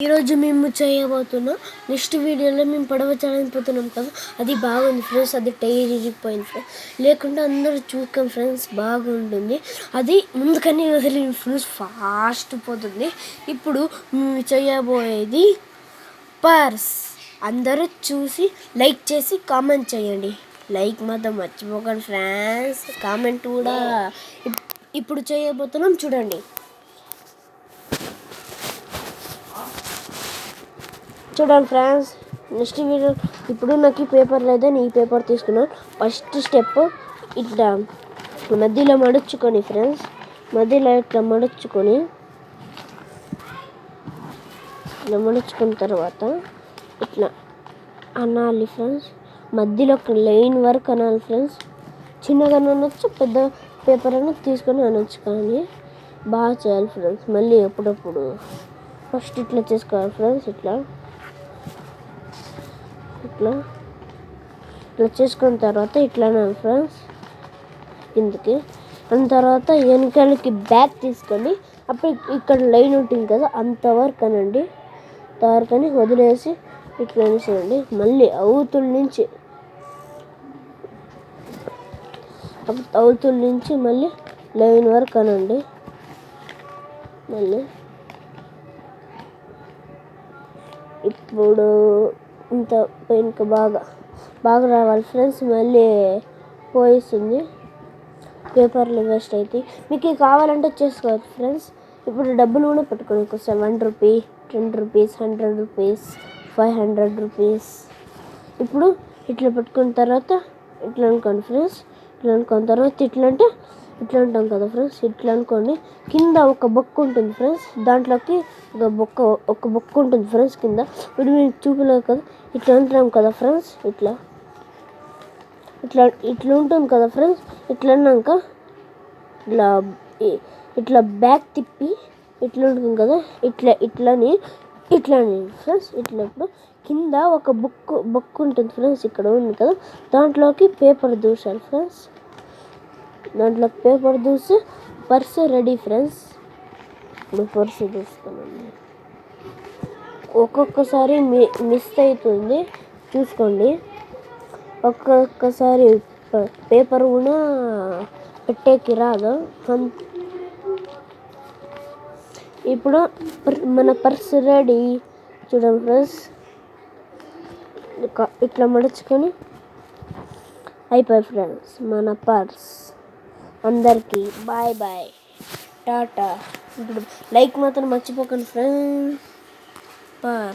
ఈరోజు మేము చేయబోతున్నాం. నెక్స్ట్ వీడియోలో మేము పడవ చనిపోతున్నాం కదా, అది బాగుంది ఫ్రెండ్స్. అది టైర్ ఇరిగిపోయింది ఫ్రెండ్స్, లేకుండా అందరూ చూద్దాం ఫ్రెండ్స్. బాగుంటుంది అది, ముందుకని వదిలింది ఫ్రెండ్స్, ఫాస్ట్ పోతుంది. ఇప్పుడు మేము చేయబోయేది పర్స్. అందరూ చూసి లైక్ చేసి కామెంట్ చేయండి. లైక్ మాత్రం మర్చిపోకండి ఫ్రెండ్స్, కామెంట్ కూడా. ఇప్పుడు చేయబోతున్నాం, చూడండి. Friends, next video. ఇప్పుడు నాకు ఈ పేపర్ లేదని ఈ పేపర్ తీసుకున్నాను. ఫస్ట్ స్టెప్ ఇట్లా మధ్యలో మడుచుకొని ఫ్రెండ్స్, మధ్యలో ఇట్లా మడుచుకొని తర్వాత ఇట్లా అనాలి ఫ్రెండ్స్. మధ్యలో ఒక లైన్ వరకు అనాలి ఫ్రెండ్స్. చిన్నగా అనొచ్చు, పెద్ద పేపర్ అయినా తీసుకొని అనొచ్చు, కానీ బాగా చేయాలి ఫ్రెండ్స్. మళ్ళీ ఎప్పుడప్పుడు ఫస్ట్ ఇట్లా చేసుకోవాలి ఫ్రెండ్స్. ఇట్లా చేసుకున్న తర్వాత ఇట్లా ఫ్రెండ్స్ కిందకి. దాని తర్వాత వెనకాలకి బ్యాక్ తీసుకొని, అప్పుడు ఇక్కడ లైన్ ఉంటుంది కదా, అంతవరకు అనండి. అంతవరకని వదిలేసి ఇట్లా అనేసేయండి. మళ్ళీ అవతల నుంచి మళ్ళీ లైన్ వరకు అనండి. మళ్ళీ ఇప్పుడు ఇంత పెయింట్ బాగా రావాలి ఫ్రెండ్స్. మళ్ళీ పోయిస్తుంది, పేపర్లు వేస్ట్ అవుతాయి. మీకు కావాలంటే చేసుకోవచ్చు ఫ్రెండ్స్. ఇప్పుడు డబ్బులు కూడా పెట్టుకోండి. ఒకసారి 1 రూపీ, 10 రూపీస్, 100 రూపీస్, 500 రూపీస్. ఇప్పుడు ఇట్లా పెట్టుకున్న తర్వాత ఇట్లా అనుకోండి ఫ్రెండ్స్. ఇట్లా అనుకున్న తర్వాత ఇట్లా ఉంటాం కదా ఫ్రెండ్స్. ఇట్లా అనుకోండి. కింద ఒక బొక్క ఉంటుంది ఫ్రెండ్స్, దాంట్లోకి ఒక బొక్క ఉంటుంది ఫ్రెండ్స్ కింద. ఇప్పుడు మీకు చూపలేదు కదా, ఇట్లా అంటాం కదా ఫ్రెండ్స్. ఇట్లా ఉంటుంది కదా ఫ్రెండ్స్. ఇట్లా అన్నాక ఇట్లా బ్యాక్ తిప్పి ఇట్లా ఉంటుంది కదా, ఇట్లని ఫ్రెండ్స్. ఇట్లా ఇప్పుడు కింద ఒక బొక్క ఉంటుంది ఫ్రెండ్స్, ఇక్కడ ఉంది కదా, దాంట్లోకి పేపర్ దూసాలి ఫ్రెండ్స్. దాంట్లోకి పేపర్ దూసి పర్సు రెడీ ఫ్రెండ్స్. ఇప్పుడు పర్సు దూస్తున్నాను. ఒక్కొక్కసారి మిస్ అవుతుంది, చూసుకోండి. ఒక్కొక్కసారి పేపర్ కూడా పెట్టేకి రాదు. ఇప్పుడు మన పర్స్ రెడీ, చూడండి ఫ్రెండ్స్. ఇట్లా మడుచుకొని అయిపోయి ఫ్రెండ్స్ మన పర్స్. అందరికీ బాయ్ బాయ్, టాటా. ఇప్పుడు లైక్ మాత్రం మర్చిపోకండి ఫ్రెండ్స్.